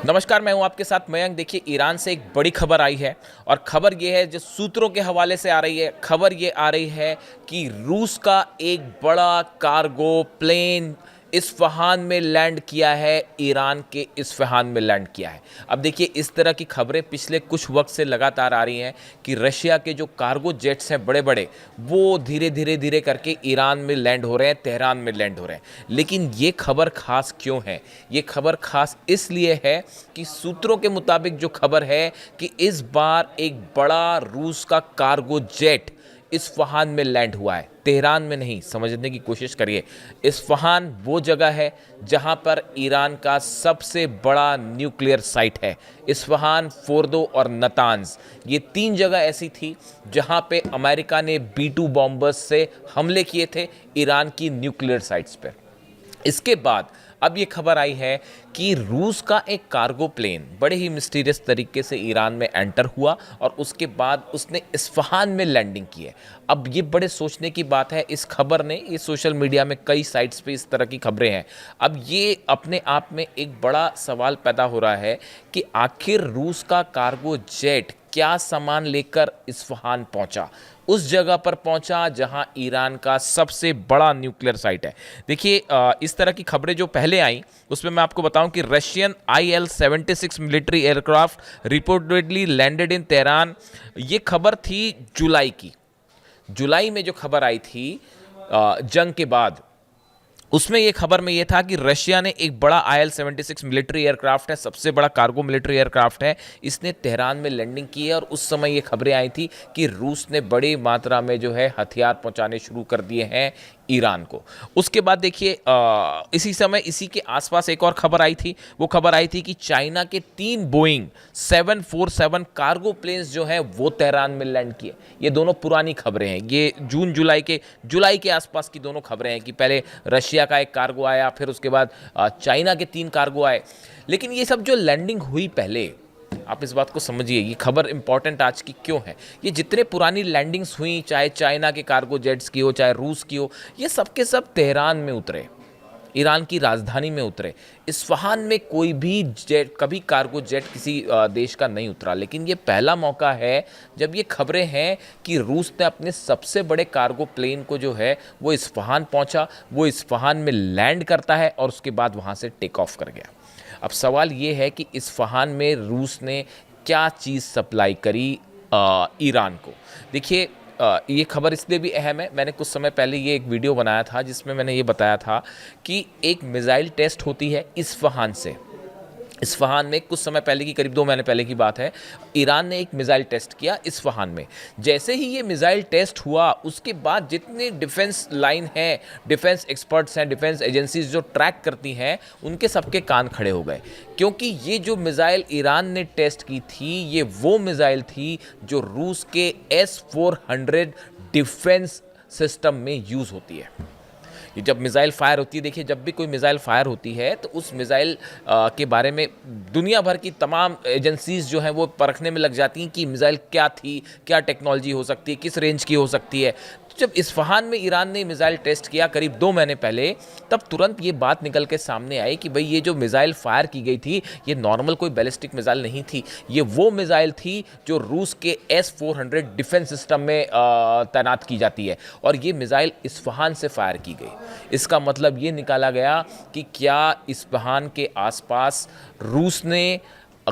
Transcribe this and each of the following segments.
नमस्कार, मैं हूं आपके साथ मयंक। देखिए, ईरान से एक बड़ी खबर आई है और खबर ये है जो सूत्रों के हवाले से आ रही है। खबर ये आ रही है कि रूस का एक बड़ा कार्गो प्लेन इस्फहान में लैंड किया है, ईरान के इस्फहान में लैंड किया है। अब देखिए, इस तरह की खबरें पिछले कुछ वक्त से लगातार आ रही हैं कि रशिया के जो कार्गो जेट्स हैं बड़े बड़े, वो धीरे धीरे धीरे करके ईरान में लैंड हो रहे हैं, तेहरान में लैंड हो रहे हैं। लेकिन ये खबर खास क्यों है? ये खबर खास इसलिए है कि सूत्रों के मुताबिक जो खबर है कि इस बार एक बड़ा रूस का कार्गो जेट इस्फहान में लैंड हुआ है, तेहरान में नहीं। समझने की कोशिश करिए, इस्फहान वो जगह है जहां पर ईरान का सबसे बड़ा न्यूक्लियर साइट है। इस्फहान, फोर्दो और नतांज, ये तीन जगह ऐसी थी जहां पे अमेरिका ने B-2 बॉम्बर्स से हमले किए थे ईरान की न्यूक्लियर साइट्स पर। इसके बाद अब ये खबर आई है कि रूस का एक कार्गो प्लेन बड़े ही मिस्टीरियस तरीके से ईरान में एंटर हुआ और उसके बाद उसने इस्फहान में लैंडिंग की है। अब ये बड़े सोचने की बात है, इस खबर ने, ये सोशल मीडिया में कई साइट्स पे इस तरह की खबरें हैं। अब ये अपने आप में एक बड़ा सवाल पैदा हो रहा है कि आखिर रूस का कार्गो जेट क्या सामान लेकर इस्फहान पहुंचा, उस जगह पर पहुंचा जहां ईरान का सबसे बड़ा न्यूक्लियर साइट है। देखिए, इस तरह की खबरें जो पहले आई उसमें मैं आपको बताऊं कि Russian IL-76 military aircraft reportedly landed in Tehran. ये खबर थी जुलाई की। जुलाई में जो खबर आई थी जंग के बाद, उसमें ये खबर में ये था कि रशिया ने एक बड़ा IL-76 मिलिट्री एयरक्राफ्ट है, सबसे बड़ा कार्गो मिलिट्री एयरक्राफ्ट है, इसने तेहरान में लैंडिंग की है। और उस समय ये खबरें आई थी कि रूस ने बड़ी मात्रा में जो है हथियार पहुंचाने शुरू कर दिए हैं ईरान को। उसके बाद देखिए, इसी समय इसी के आसपास एक और खबर आई थी। वो खबर आई थी कि चाइना के 3 बोइंग 747 कार्गो प्लेन्स जो हैं वो तेहरान में लैंड किए। ये दोनों पुरानी खबरें हैं, ये जुलाई के आसपास की दोनों खबरें हैं कि पहले रशिया का एक कार्गो आया, फिर उसके बाद चाइना के 3 कार्गो आए। लेकिन ये सब जो लैंडिंग हुई पहले, आप इस बात को समझिए, ये खबर इंपॉर्टेंट आज की क्यों है। ये जितने पुरानी लैंडिंग्स हुई, चाहे चाइना के कार्गो जेट्स की हो, चाहे रूस की हो, ये सब के सब तेहरान में उतरे, ईरान की राजधानी में उतरे। इस्फहान में कोई भी जेट, कभी कार्गो जेट किसी देश का नहीं उतरा। लेकिन ये पहला मौका है जब ये खबरें हैं कि रूस ने अपने सबसे बड़े कार्गो प्लेन को जो है वो इस्फहान पहुंचा, वो इस्फहान में लैंड करता है और उसके बाद वहाँ से टेक ऑफ कर गया। अब सवाल ये है कि इस्फहान में रूस ने क्या चीज़ सप्लाई करी ईरान को। देखिए, ये खबर इसलिए भी अहम है, मैंने कुछ समय पहले ये एक वीडियो बनाया था जिसमें मैंने ये बताया था कि एक मिसाइल टेस्ट होती है इस्फहान से। इस्फहान में कुछ समय पहले की, करीब 2 महीने पहले की बात है, ईरान ने एक मिसाइल टेस्ट किया इस्फहान में। जैसे ही ये मिसाइल टेस्ट हुआ, उसके बाद जितने डिफेंस लाइन हैं, डिफेंस एक्सपर्ट्स हैं, डिफेंस एजेंसीज जो ट्रैक करती हैं, उनके सबके कान खड़े हो गए। क्योंकि ये जो मिसाइल ईरान ने टेस्ट की थी, ये वो मिसाइल थी जो रूस के S-400 डिफेंस सिस्टम में यूज़ होती है। ये जब मिसाइल फायर होती है, देखिए, जब भी कोई मिसाइल फायर होती है तो उस मिसाइल के बारे में दुनिया भर की तमाम एजेंसीज जो हैं वो परखने में लग जाती हैं कि मिसाइल क्या थी, क्या टेक्नोलॉजी हो सकती है, किस रेंज की हो सकती है। तो जब इस्फहान में ईरान ने मिसाइल टेस्ट किया करीब 2 महीने पहले, तब तुरंत ये बात निकल के सामने आई कि भाई, ये जो मिसाइल फायर की गई थी, ये नॉर्मल कोई बैलिस्टिक मिसाइल नहीं थी। ये वो मिसाइल थी जो रूस के S-400 डिफेंस सिस्टम में तैनात की जाती है, और ये मिसाइल इस्फहान से फायर की गई। इसका मतलब ये निकाला गया कि क्या इस्फहान के आसपास रूस ने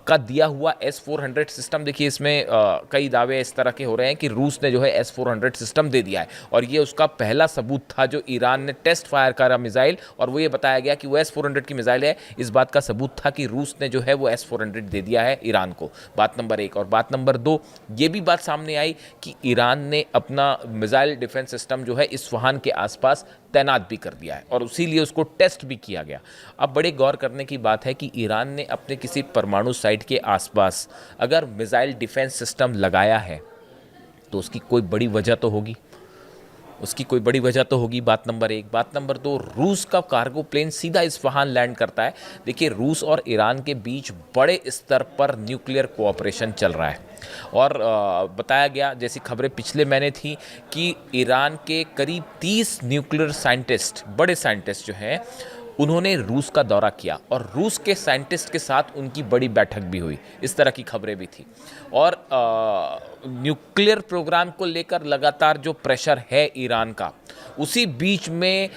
का दिया हुआ S-400 सिस्टम, देखिए इसमें कई दावे इस तरह के हो रहे हैं कि रूस ने जो है S-400 सिस्टम दे दिया है, और ये उसका पहला सबूत था जो ईरान ने टेस्ट फायर करा मिसाइल, और वो ये बताया गया कि वो S-400 की मिसाइल है। इस बात का सबूत था कि रूस ने जो है वो S-400 दे दिया है ईरान को। बात नंबर 1। और बात नंबर 2, ये भी बात सामने आई कि ईरान ने अपना मिसाइल डिफेंस सिस्टम जो है इस्फहान के आसपास तैनात भी कर दिया है, और उसीलिए उसको टेस्ट भी किया गया। अब बड़े गौर करने की बात है कि ईरान ने अपने किसी परमाणु साइट के आसपास अगर मिसाइल डिफेंस सिस्टम लगाया है तो उसकी कोई बड़ी वजह तो होगी, बात नंबर 1। बात नंबर 2, रूस का कार्गो प्लेन सीधा इस्फहान लैंड करता है। देखिए, रूस और ईरान के बीच बड़े स्तर पर न्यूक्लियर कोऑपरेशन चल रहा है, और बताया गया, जैसी खबरें पिछले महीने थी, कि ईरान के करीब 30 न्यूक्लियर साइंटिस्ट, बड़े साइंटिस्ट जो हैं, उन्होंने रूस का दौरा किया और रूस के साइंटिस्ट के साथ उनकी बड़ी बैठक भी हुई। इस तरह की खबरें भी थी। और न्यूक्लियर प्रोग्राम को लेकर लगातार जो प्रेशर है ईरान का, उसी बीच में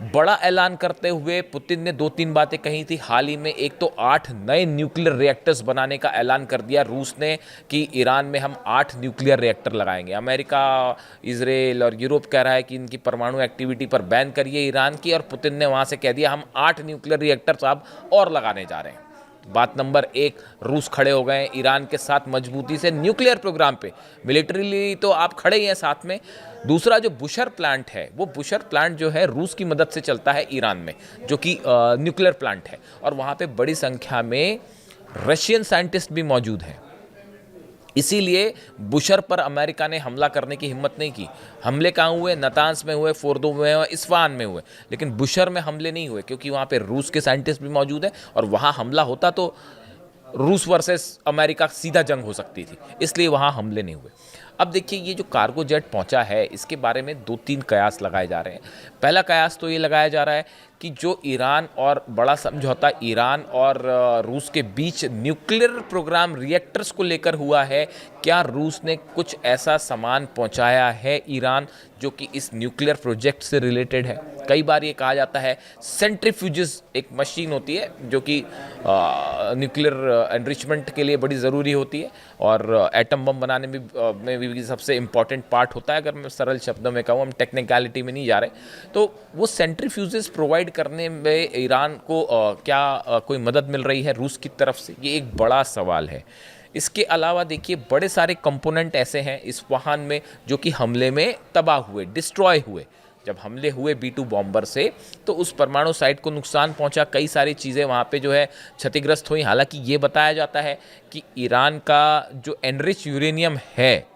बड़ा ऐलान करते हुए पुतिन ने 2-3 बातें कही थी। हाल ही में एक तो 8 नए न्यूक्लियर रिएक्टर्स बनाने का ऐलान कर दिया रूस ने कि ईरान में हम 8 न्यूक्लियर रिएक्टर लगाएंगे। अमेरिका, इजराइल और यूरोप कह रहा है कि इनकी परमाणु एक्टिविटी पर बैन करिए ईरान की, और पुतिन ने वहाँ से कह दिया हम 8 न्यूक्लियर रिएक्टर्स अब और लगाने जा रहे हैं। बात नंबर 1, रूस खड़े हो गए ईरान के साथ मजबूती से न्यूक्लियर प्रोग्राम पे। मिलिट्रीली तो आप खड़े ही हैं साथ में। दूसरा जो बुशर प्लांट है, वो बुशर प्लांट जो है रूस की मदद से चलता है ईरान में, जो कि न्यूक्लियर प्लांट है, और वहाँ पे बड़ी संख्या में रशियन साइंटिस्ट भी मौजूद हैं। इसीलिए बुशर पर अमेरिका ने हमला करने की हिम्मत नहीं की। हमले कहाँ हुए? नातांज में हुए, फोर्दो में हुए, इस्फहान में हुए, लेकिन बुशर में हमले नहीं हुए, क्योंकि वहाँ पे रूस के साइंटिस्ट भी मौजूद हैं, और वहाँ हमला होता तो रूस वर्सेस अमेरिका सीधा जंग हो सकती थी, इसलिए वहाँ हमले नहीं हुए। अब देखिए, ये जो कार्गो जेट पहुंचा है, इसके बारे में 2-3 कयास लगाए जा रहे हैं। पहला कयास तो ये लगाया जा रहा है कि जो ईरान और बड़ा समझौता ईरान और रूस के बीच न्यूक्लियर प्रोग्राम रिएक्टर्स को लेकर हुआ है, क्या रूस ने कुछ ऐसा सामान पहुंचाया है ईरान जो कि इस न्यूक्लियर प्रोजेक्ट से रिलेटेड है? कई बार ये कहा जाता है सेंट्रीफ्यूजेस एक मशीन होती है जो कि न्यूक्लियर एनरिचमेंट के लिए बड़ी ज़रूरी होती है, और एटम बम बनाने में भी सबसे इम्पॉर्टेंट पार्ट होता है। अगर मैं सरल शब्दों में कहूँ, हम टेक्निकलिटी में नहीं जा रहे, तो वो सेंट्रीफ्यूजेस प्रोवाइड करने में ईरान को क्या कोई मदद मिल रही है रूस की तरफ से? ये एक बड़ा सवाल है। इसके अलावा देखिए, बड़े सारे कंपोनेंट ऐसे हैं इस्फहान में जो कि हमले में तबाह हुए, डिस्ट्रॉय हुए। जब हमले हुए B-2 बॉम्बर से, तो उस परमाणु साइट को नुकसान पहुंचा, कई सारी चीज़ें वहाँ पे जो है क्षतिग्रस्त हुई। हालांकि ये बताया जाता है कि ईरान का जो एनरिच यूरेनियम है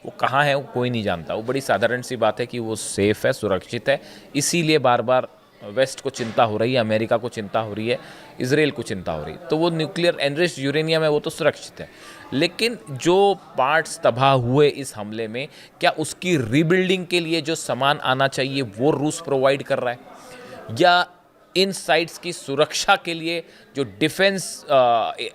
वो कहाँ है, वो कोई नहीं जानता। वो बड़ी साधारण सी बात है कि वो सेफ़ है, सुरक्षित है। इसीलिए बार बार वेस्ट को चिंता हो रही है, अमेरिका को चिंता हो रही है, इजराइल को चिंता हो रही है। तो वो न्यूक्लियर एनरिच्ड यूरेनियम है, वो तो सुरक्षित है। लेकिन जो पार्ट्स तबाह हुए इस हमले में, क्या उसकी रीबिल्डिंग के लिए जो सामान आना चाहिए वो रूस प्रोवाइड कर रहा है, या इन साइट्स की सुरक्षा के लिए जो डिफेंस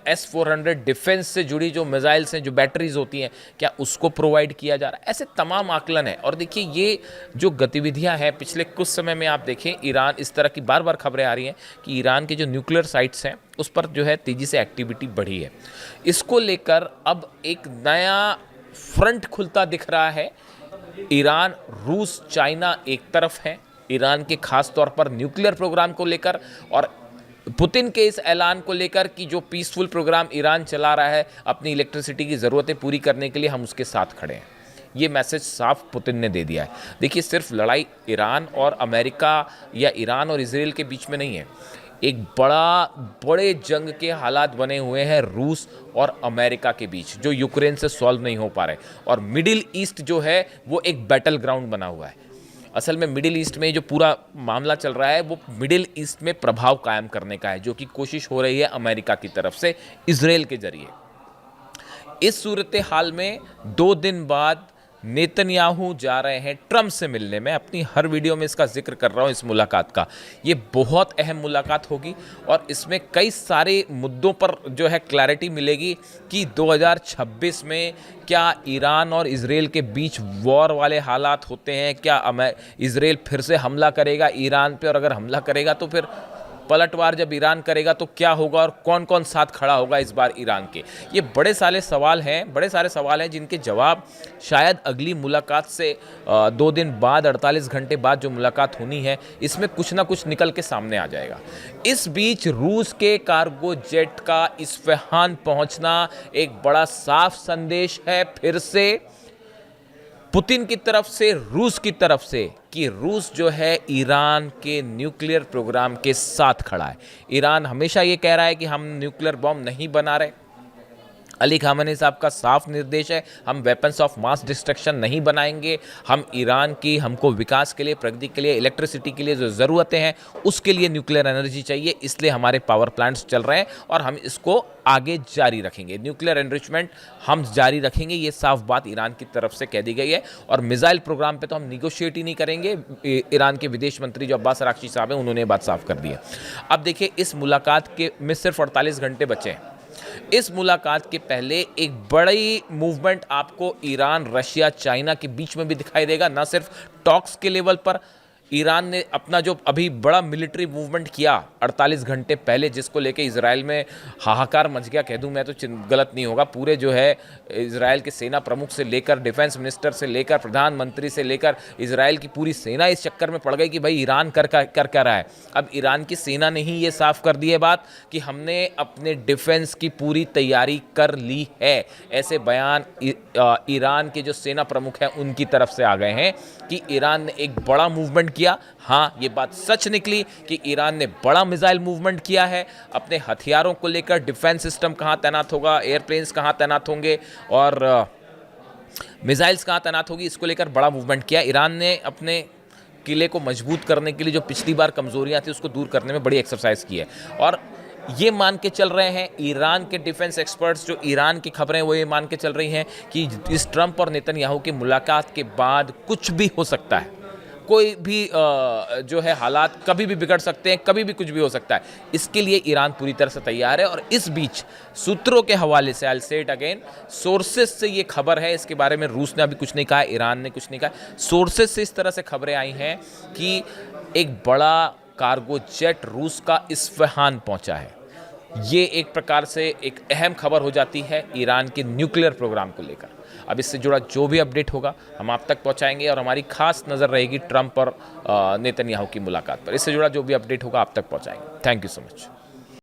S-400 डिफेंस से जुड़ी जो मिसाइल्स हैं, जो बैटरीज होती हैं, क्या उसको प्रोवाइड किया जा रहा है? ऐसे तमाम आकलन है। और देखिए, ये जो गतिविधियां हैं पिछले कुछ समय में, आप देखें ईरान, इस तरह की बार बार खबरें आ रही हैं कि ईरान के जो न्यूक्लियर साइट्स हैं उस पर जो है तेज़ी से एक्टिविटी बढ़ी है। इसको लेकर अब एक नया फ्रंट खुलता दिख रहा है। ईरान, रूस, चाइना एक तरफ है ईरान के खास तौर पर न्यूक्लियर प्रोग्राम को लेकर, और पुतिन के इस ऐलान को लेकर कि जो पीसफुल प्रोग्राम ईरान चला रहा है अपनी इलेक्ट्रिसिटी की ज़रूरतें पूरी करने के लिए, हम उसके साथ खड़े हैं। ये मैसेज साफ पुतिन ने दे दिया है। देखिए, सिर्फ लड़ाई ईरान और अमेरिका या ईरान और इजराइल के बीच में नहीं है, एक बड़े जंग के हालात बने हुए हैं रूस और अमेरिका के बीच, जो यूक्रेन से सॉल्व नहीं हो पा रहे। और मिडिल ईस्ट जो है वो एक बैटल ग्राउंड बना हुआ है। असल में मिडिल ईस्ट में जो पूरा मामला चल रहा है वो मिडिल ईस्ट में प्रभाव कायम करने का है, जो कि कोशिश हो रही है अमेरिका की तरफ से इजराइल के जरिए। इस सूरत हाल में 2 दिन बाद नेतन्याहू जा रहे हैं ट्रंप से मिलने। में अपनी हर वीडियो में इसका जिक्र कर रहा हूं, इस मुलाकात का। ये बहुत अहम मुलाकात होगी और इसमें कई सारे मुद्दों पर जो है क्लैरिटी मिलेगी कि 2026 में क्या ईरान और इजराइल के बीच वॉर वाले हालात होते हैं, क्या इजराइल फिर से हमला करेगा ईरान पे, और अगर हमला करेगा तो फिर पलटवार जब ईरान करेगा तो क्या होगा, और कौन कौन साथ खड़ा होगा इस बार ईरान के। ये बड़े सारे सवाल हैं जिनके जवाब शायद अगली मुलाकात से 2 दिन बाद, 48 घंटे बाद जो मुलाकात होनी है, इसमें कुछ ना कुछ निकल के सामने आ जाएगा। इस बीच रूस के कार्गो जेट का इस्फहान पहुंचना एक बड़ा साफ संदेश है फिर से पुतिन की तरफ से, रूस की तरफ से, कि रूस जो है ईरान के न्यूक्लियर प्रोग्राम के साथ खड़ा है। ईरान हमेशा ये कह रहा है कि हम न्यूक्लियर बॉम्ब नहीं बना रहे, अली खामेनी साहब का साफ निर्देश है, हम वेपन्स ऑफ मास डिस्ट्रक्शन नहीं बनाएंगे। हम ईरान की, हमको विकास के लिए, प्रगति के लिए, इलेक्ट्रिसिटी के लिए जो ज़रूरतें हैं उसके लिए न्यूक्लियर एनर्जी चाहिए, इसलिए हमारे पावर प्लांट्स चल रहे हैं और हम इसको आगे जारी रखेंगे। न्यूक्लियर एनरिचमेंट हम जारी रखेंगे, ये साफ बात ईरान की तरफ से कह दी गई है। और मिसाइल प्रोग्राम पे तो हम निगोशिएट ही नहीं करेंगे। ईरान के विदेश मंत्री जो अब्बास अराक्ची साहब हैं उन्होंने ये बात साफ कर दी है। अब देखिए, इस मुलाकात के में सिर्फ 48 घंटे बचे हैं। इस मुलाकात के पहले एक बड़ी मूवमेंट आपको ईरान, रशिया, चाइना के बीच में भी दिखाई देगा। ना सिर्फ टॉक्स के लेवल पर ईरान ने अपना जो अभी बड़ा मिलिट्री मूवमेंट किया 48 घंटे पहले, जिसको लेके इजराइल में हाहाकार मच गया, कह दूं मैं तो गलत नहीं होगा। पूरे जो है इजराइल के सेना प्रमुख से लेकर, डिफेंस मिनिस्टर से लेकर, प्रधानमंत्री से लेकर इजराइल की पूरी सेना इस चक्कर में पड़ गई कि भाई ईरान कर क्या रहा है। अब ईरान की सेना ने ही ये साफ कर दी है बात कि हमने अपने डिफेंस की पूरी तैयारी कर ली है। ऐसे बयान ईरान के जो सेना प्रमुख हैं उनकी तरफ से आ गए हैं कि ईरान ने एक बड़ा मूवमेंट किया। हाँ, ये बात सच निकली कि ईरान ने बड़ा मिसाइल मूवमेंट किया है अपने हथियारों को लेकर। डिफेंस सिस्टम कहाँ तैनात होगा, एयरप्लेन्स कहाँ तैनात होंगे और मिसाइल्स कहाँ तैनात होगी, इसको लेकर बड़ा मूवमेंट किया। ईरान ने अपने किले को मजबूत करने के लिए जो पिछली बार कमजोरियां थी उसको दूर करने में बड़ी एक्सरसाइज की है। और ये मान के चल रहे हैं ईरान के डिफेंस एक्सपर्ट्स, जो ईरान की खबरें वो ये मान के चल रही हैं कि इस ट्रंप और नेतन्याहू की मुलाकात के बाद कुछ भी हो सकता है। कोई भी जो है हालात कभी भी बिगड़ सकते हैं, कभी भी कुछ भी हो सकता है। इसके लिए ईरान पूरी तरह से तैयार है। और इस बीच सूत्रों के हवाले से, आई से इट अगेन, सोर्सेज से ये खबर है, इसके बारे में रूस ने अभी कुछ नहीं कहा, ईरान ने कुछ नहीं कहा। सोर्सेज से इस तरह से खबरें आई हैं कि एक बड़ा कार्गो जेट रूस का इस्फहान पहुंचा है। ये एक प्रकार से एक अहम खबर हो जाती है ईरान के न्यूक्लियर प्रोग्राम को लेकर। अब इससे जुड़ा जो भी अपडेट होगा हम आप तक पहुंचाएंगे और हमारी खास नज़र रहेगी ट्रंप और नेतन्याहू की मुलाकात पर। इससे जुड़ा जो भी अपडेट होगा आप तक पहुंचाएंगे। Thank you so much.